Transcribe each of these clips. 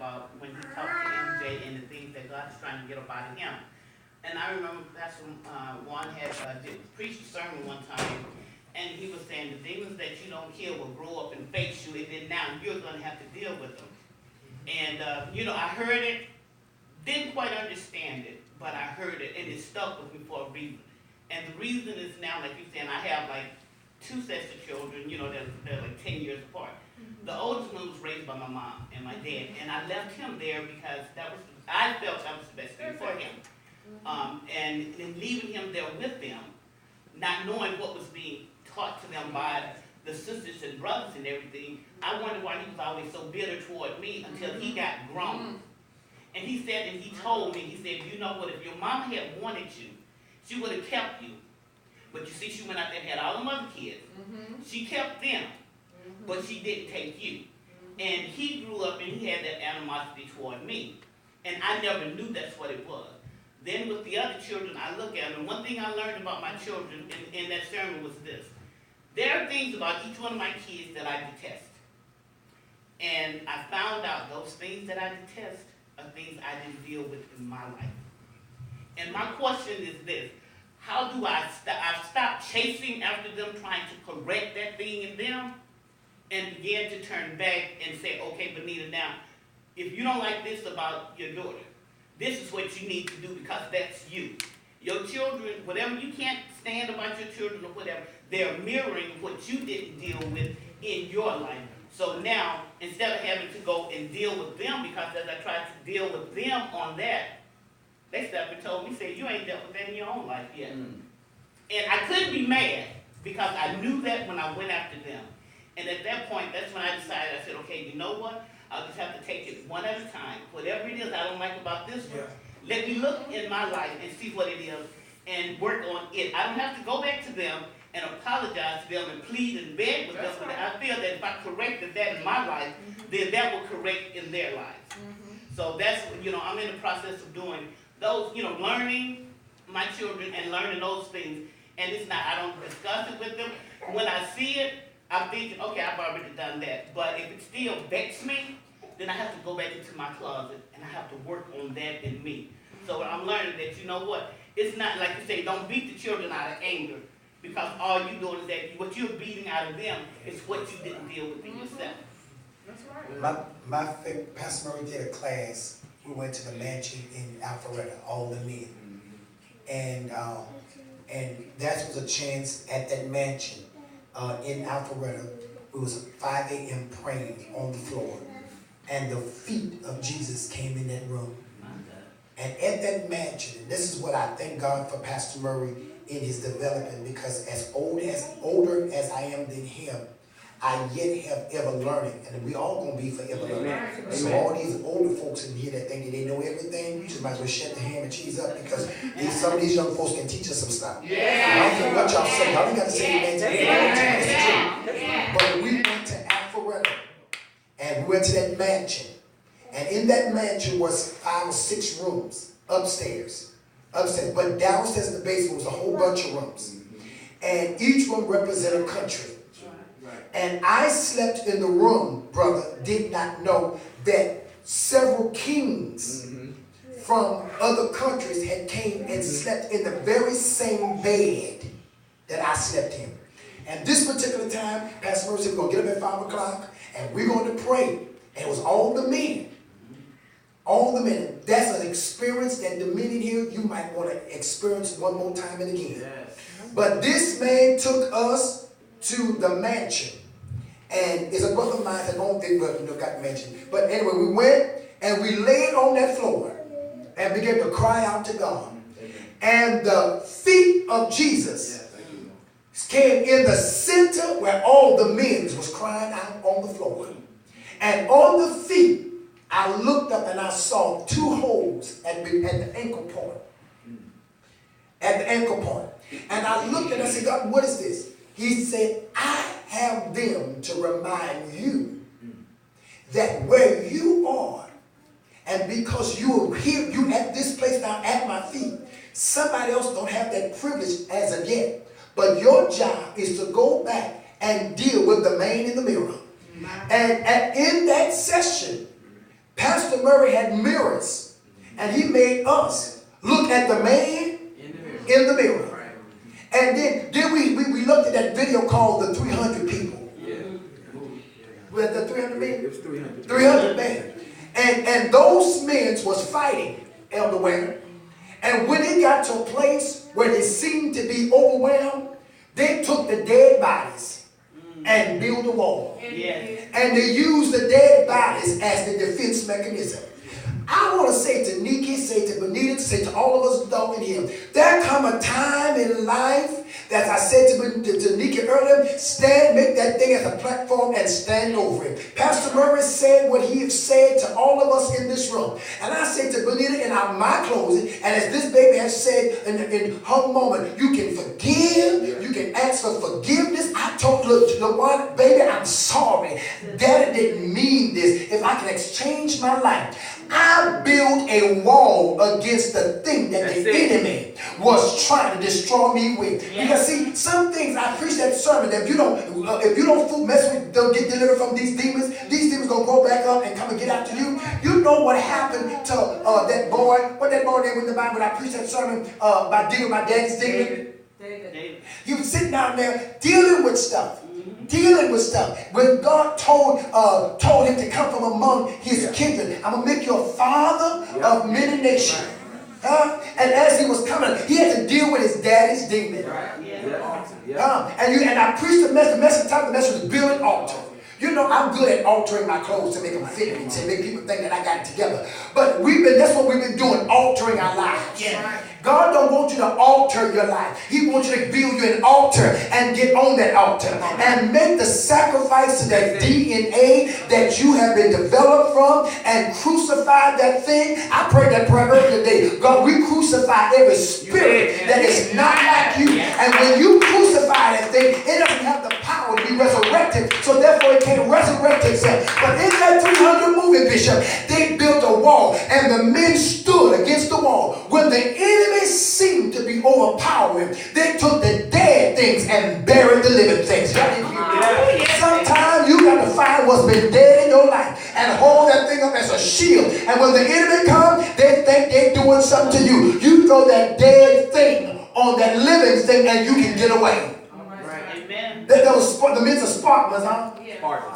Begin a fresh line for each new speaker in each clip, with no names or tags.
about when he talked to MJ and the things that God is trying to get up out of him. And I remember Pastor Juan had preached a sermon one time, and he was saying the demons that you don't kill will grow up and face you, and then now you're going to have to deal with them. And, I heard it, didn't quite understand it, but I heard it, and it stuck with me for a reason. And the reason is now, like you're saying, I have like 2 sets of children, they're like 10 years apart. The oldest one was raised by my mom and my dad, and I left him there because I felt that was the best thing for him. And in leaving him there with them, not knowing what was being taught to them by the sisters and brothers and everything, I wondered why he was always so bitter toward me until he got grown. And he said, and he told me, he said, you know what, if your mama had wanted you, she would have kept you. But you see, she went out there and had all them other kids. She kept them, but she didn't take you. And he grew up and he had that animosity toward me. And I never knew that's what it was. Then with the other children, I look at them, and one thing I learned about my children in that sermon was this. There are things about each one of my kids that I detest. And I found out those things that I detest are things I didn't deal with in my life. And my question is this. How do I stop chasing after them, trying to correct that thing in them, and begin to turn back and say, okay, Benita, now, if you don't like this about your daughter, this is what you need to do because that's you. Your children, whatever you can't stand about your children or whatever, they're mirroring what you didn't deal with in your life. So now, instead of having to go and deal with them, because as I tried to deal with them on that, they stepped and told me, said, you ain't dealt with that in your own life yet. And I couldn't be mad because I knew that when I went after them. And at that point, that's when I decided, I said, okay, you know what? I'll just have to take it one at a time. Whatever it is I don't like about this one, let me look in my life and see what it is and work on it. I don't have to go back to them and apologize to them and plead and beg with them. But I feel that if I corrected that in my life, then that will correct in their lives. So that's what, I'm in the process of doing those, learning my children and learning those things. And it's not, I don't discuss it with them. When I see it, I'm thinking, okay, I've already done that. But if it still vexes me, then I have to go back into my closet and I have to work on that in me. So I'm learning that, you know what, it's not like you say, don't beat the children out of anger, because all you're doing is that what you're beating out of them is what you didn't deal with in yourself.
That's right. My Pastor Murray did a class. We went to the mansion in Alpharetta, all the men. And that was a chance at that mansion in Alpharetta. It was 5 a.m. praying on the floor. And the feet of Jesus came in that room. And at that mansion, and this is what I thank God for Pastor Murray in his development, because as older as I am than him, I yet have ever learning, and we all gonna be forever learning. So all these older folks in here that think that they know everything, you just might as well shut the ham and cheese up, because some of these young folks can teach us some stuff. I don't care what y'all say. Y'all ain't got to say anything. But we went to Alpharetta, and we went to that mansion, and in that mansion was 5 or 6 rooms upstairs. But downstairs in the basement was a whole bunch of rooms, and each room represented a country. And I slept in the room, brother, did not know that several kings from other countries had came and slept in the very same bed that I slept in. And this particular time, Pastor Murray said, we're going to get up at 5 o'clock and we're going to pray. And it was all the men. All the men. That's an experience that the men in here, you might want to experience one more time and again. Yes. But this man took us to the mansion. And it's a brother of mine that don't think, got mentioned. But anyway, we went and we laid on that floor and began to cry out to God. And the feet of Jesus came in the center where all the men was crying out on the floor. And on the feet, I looked up and I saw 2 holes at the ankle point. At the ankle point. And I looked and I said, God, what is this? He said, I have them to remind you that where you are, and because you are here, you at this place now at my feet, somebody else don't have that privilege as of yet. But your job is to go back and deal with the man in the mirror. And in that session, Pastor Pastor Murray had mirrors, and he made us look at the man in the mirror. And then we looked at that video called The 300 People. With the 300 men? It was 300. 300 men. And those men was fighting, Elder Ware. And when it got to a place where they seemed to be overwhelmed, they took the dead bodies and built a wall.
Yes.
And they used the dead bodies as the defense mechanism. I want to say to Nikki, say to Benita, say to all of us down in here, there come a time in life, as I said to Nikki earlier, make that thing as a platform and stand over it. Pastor Murray said what he said to all of us in this room. And I say to Benita in my closing, and as this baby has said in her moment, you can forgive, you can ask for forgiveness. I told LaWanda, baby, I'm sorry. Daddy didn't mean this. If I can exchange my life, I built a wall against the thing that the enemy was trying to destroy me with. Yeah. Because see, some things, I preach that sermon, that if you don't mess with, don't get delivered from these demons gonna go back up and come and get after you. You know what happened to that boy, what that boy name in the Bible when I preached that sermon by dealing with my daddy's demon? David. He was sitting down there dealing with stuff. Dealing with stuff. When God told him to come from among his kindred, I'm going to make you a father of many nations. And as he was coming, he had to deal with his daddy's demon. And I preached the message was build an altar. You know, I'm good at altering my clothes to make them fit me, to make people think that I got it together. But that's what we've been doing, altering our lives. Yeah. God don't want you to alter your life. He wants you to build you an altar and get on that altar and make the sacrifice to that DNA that you have been developed from and crucify that thing. I prayed that prayer earlier today. God, we crucify every spirit that is not like you. And when you crucify that thing, it doesn't have the power to be resurrected. So therefore it can't resurrect itself. But in that 300 movie, Bishop, they built a wall and the men stood against the wall. When the enemy seemed to be overpowering, they took the dead things and buried the living things. Sometimes you got to find what's been dead in your life and hold that thing up as a shield. And when the enemy comes, they think they're doing something to you. You throw that dead thing on that living thing and you can get away. Amen. The men's of Spartans, huh?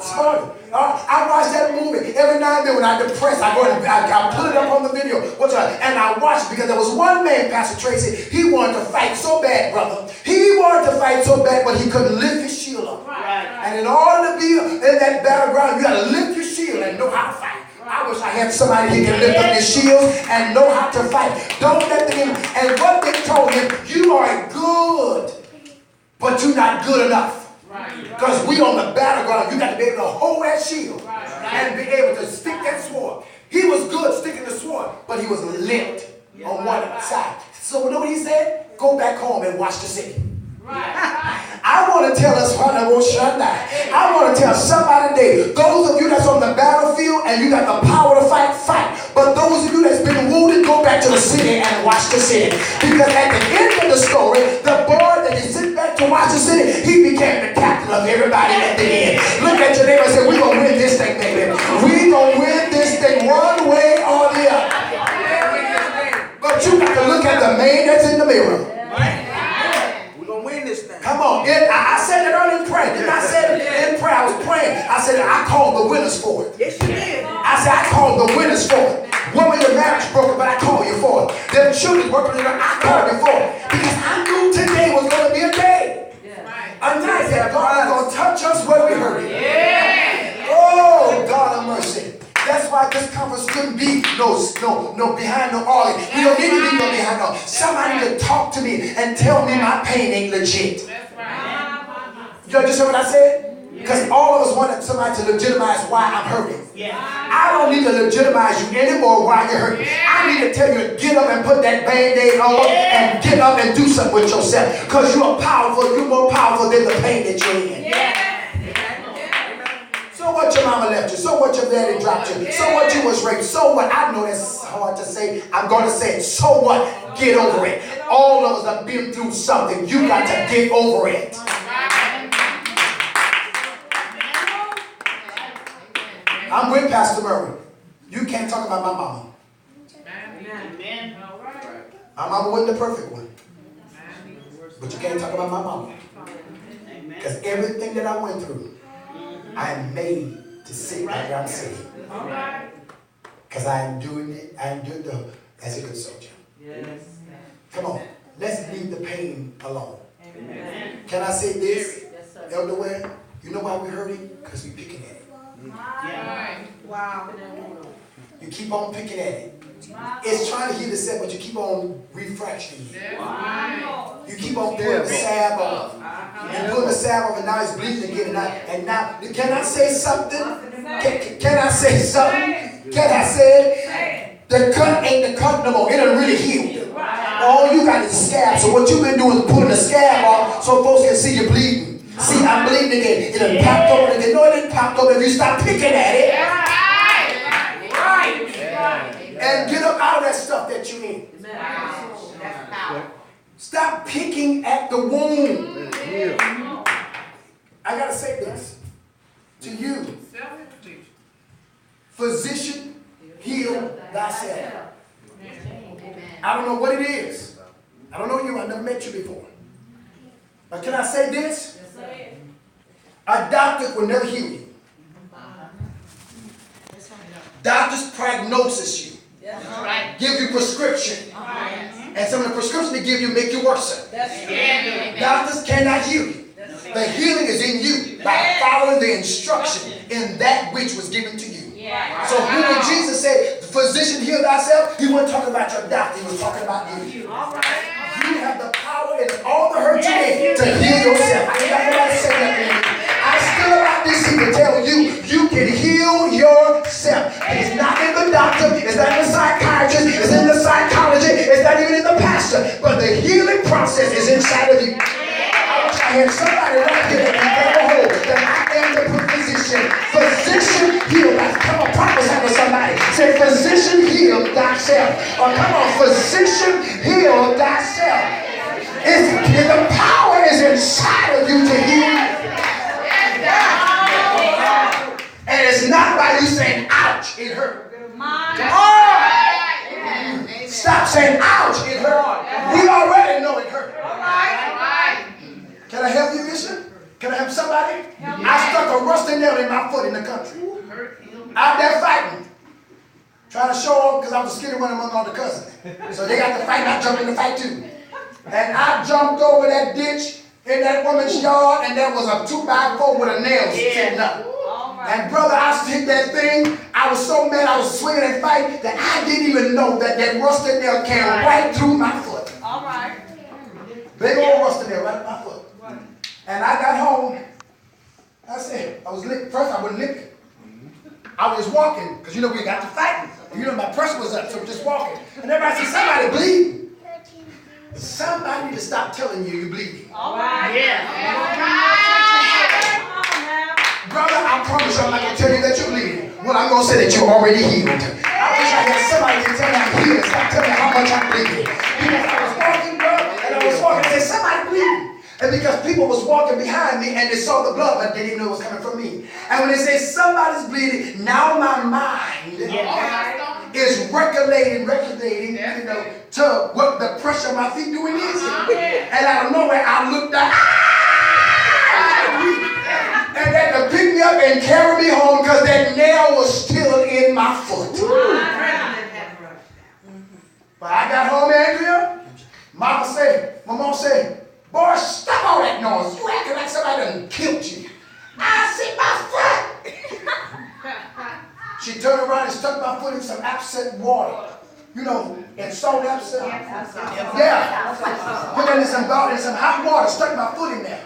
Spartans. I watch that movie every now and then when I'm depressed. I go and I put it up on the video. And I watch it because there was one man, Pastor Tracy, he wanted to fight so bad, brother. He wanted to fight so bad, but he couldn't lift his shield up. Right. And in order to be in that battleground, you got to lift your shield and know how to fight. I wish I had somebody who can lift up his shield and know how to fight. Don't let the enemy. And what they told him, you are good, but you're not good enough. Because we on the battleground, you got to be able to hold that shield and be able to stick that sword. He was good sticking the sword, but he was limped on one side. So you know what he said? Go back home and watch the city. I want to tell us, I want to tell somebody today, those of you that's on the battlefield and you got the power to fight, fight. But those of you that's been wounded, go back to the city and watch the city. Because at the end of the story, the boy that is sitting back to watch the city, he became the captain of everybody at the end. Look at your neighbor and say, we're going to win this thing, baby. We're going to win this thing one way or the other. But you got to look at the man that's in the mirror. Come on. I said it earlier in prayer. Didn't I say it in prayer? I was praying. I said I called the winners for it. Yes, you did. I said I called the winners for it. Woman, your marriage broken, but I called you for it. Them children working in I called you for it. Because I knew today was going to be a day. A night that God was going to touch us where we hurt it. Oh, God of mercy. That's why this conference couldn't be no behind no argument. We don't need to be no behind no. Somebody to talk to me and tell me my pain ain't legit. That's right. You understand what I said? Because all of us wanted somebody to legitimize why I'm hurting. I don't need to legitimize you anymore why you're hurting. I need to tell you to get up and put that Band-Aid on and get up and do something with yourself. Because you're powerful. You're more powerful than the pain that you're in. So what your mama left you? So what your daddy dropped you? So what you was raped? So what? I know that's hard to say. I'm going to say it. So what? Get over it. All of us have been through something. You got to get over it. I'm with Pastor Murray. You can't talk about my mama.
Amen.
My mama wasn't the perfect one. But you can't talk about my mama.
Amen.
Because everything that I went through, I am made to sit right where I'm sitting. Because I am doing it, I am doing the as a good soldier.
Yes.
Come on, let's leave the pain alone.
Amen.
Can I say this,
Yes, sir.
Elder Ware? You know why we're hurting? Because we're picking at it.
Yeah.
Wow.
You keep on picking at it. It's trying to heal itself, but you keep on refractioning it. You keep on putting the salve on. And putting the salve on, and now it's bleeding again. And now, can I say something? Can I say something? Can I say it? The cut ain't the cut no more. It done really healed. All you got is a scab. So what you've been doing is putting the scab on so folks can see you bleeding. See, I'm bleeding again. It done popped open again. No, it didn't pop open if you stop picking at it. And get up out of that stuff that you in. Stop picking at the wound. I gotta say this to you. Physician, heal thyself. I don't know what it is. I don't know you. I've never met you before. But can I say this? A doctor will never heal you. Doctors prognosis you. Give you prescription. And some of the prescriptions they give you make you worse. Doctors cannot heal you. The healing is in you by following the instruction in that which was given to you. So when Jesus said, physician, heal thyself, he wasn't talking about your doctor, he was talking about you. You have the power and all the hurt you need to heal yourself. I ain't got nobody to say that to me. I still about this here to tell you, you can heal yourself. It's not in the doctor, it's not in the psychiatrist, it's in the psychologist, it's not even in the pastor, but the healing process is inside of you. I wish I had somebody right here that can grab a hold that I am the physician. Physician, heal thyself. Come on, prophesy to somebody. Say, physician, heal thyself. Or come on, physician, heal thyself. The power is inside of you to heal. And it's not by you saying, ouch, it hurt. Stop saying, ouch, it hurt. We already know it hurt. Can I help you, Bishop? Can I help somebody? I stuck a rusty nail in my foot in the country. Out there fighting. Trying to show off because I was a skinny one among all the cousins. So they got to fight and I jumped in the fight too. And I jumped over that ditch in that woman's yard and there was a 2x4 with a nail sitting up. And brother, I hit that thing. I was so mad I was swinging and fighting that I didn't even know that that rusty nail came right through my foot. Big old rusty nail right in my foot. And I got home. I said, I was limping. First I wasn't limping. I was walking, because you know we got to fighting. You know my pressure was up, so we're just walking. And everybody said, somebody bleeding. Somebody need to stop telling you you're bleeding. Brother, I promise you I'm not going to tell you that you're bleeding. Well, I'm going to say that you're already healed. I wish I had somebody to tell me I'm healed. Stop telling me how much I'm bleeding. Because I was walking, bro, and I was walking and said, somebody bleeding. And because people was walking behind me and they saw the blood, but they didn't know it was coming from me. And when they say somebody's bleeding, now my mind is regulating, you know, to what the pressure of my feet doing is. And out of nowhere, I looked up. And they had to pick me up and carry me home because that nail was still in my foot. But I got home, Andrea. My mom said, boy, stop all that noise. You acting like somebody done killed you. I see my foot. She turned around and stuck my foot in some absinthe water. You know, and salt absinthe. Yeah. Put that in some hot water, stuck my foot in there.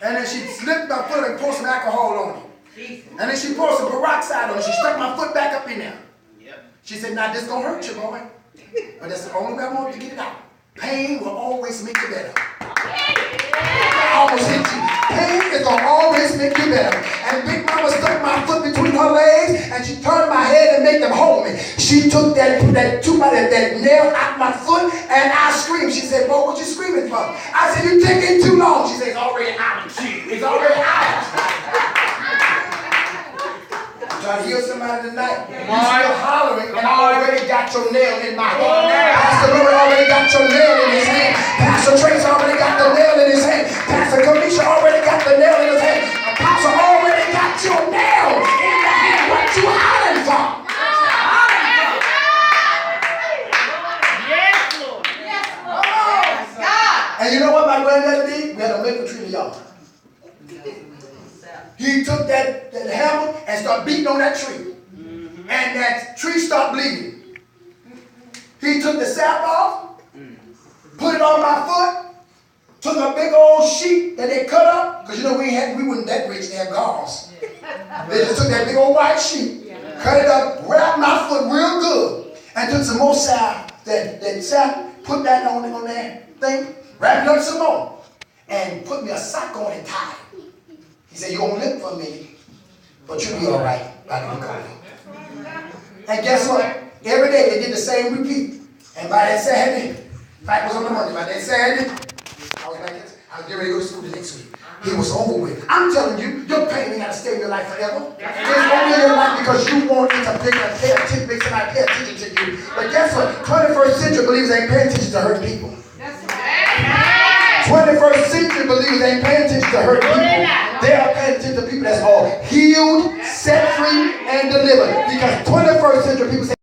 And then she slipped my foot and poured some alcohol on it. And then she poured some peroxide on it. She stuck my foot back up in there. She said, now this gonna hurt you, boy. But that's the only way I want to get it out. Pain will always make you better. I almost hit you. Pain is gonna always make you better. And Big Mama stuck my foot between her legs and she turned my head and made them hold me. She took that nail out my foot and I screamed. She said, boy, what you screaming for? I said, you taking too long. She said, it's already out. It's already out. trying to heal somebody tonight. You still hollering, and I already got your nail in my hand. Pastor Murray already got your nail in his hand. Pastor Trace already got the nail in his hand. Pastor Kamisha already got the nail in his hand. Apostle already got your nail in the hand. What you hollering for?
Yes, Lord.
And you know what my granddaddy did? We had a maple tree in the yard. He took that hammer and started beating on that tree. And that tree stopped bleeding. He took the sap off, put it on my foot, took a big old sheet that they cut up, because you know we weren't that rich to have gauze. They just took that big old white sheet, cut it up, wrapped my foot real good, and took some more sap, that sap, put that on that thing, wrapped it up some more, and put me a sock on and tied it. He said, you're going to limp for a minute, but you'll be all right by the recovery. And guess what? Every day they did the same repeat. And by that Saturday, fight was on the Monday. By that Saturday, I was getting ready to go to school the next week. It was over with. I'm telling you, your pain ain't got to stay in your life forever. It's only in your life because you want it to pay attention to you. But guess what? 21st century believers ain't paying attention to hurt people. 21st century believers ain't paying attention to hurt people. They are paying attention to people that's all healed, set free, and delivered. Because 21st century people say,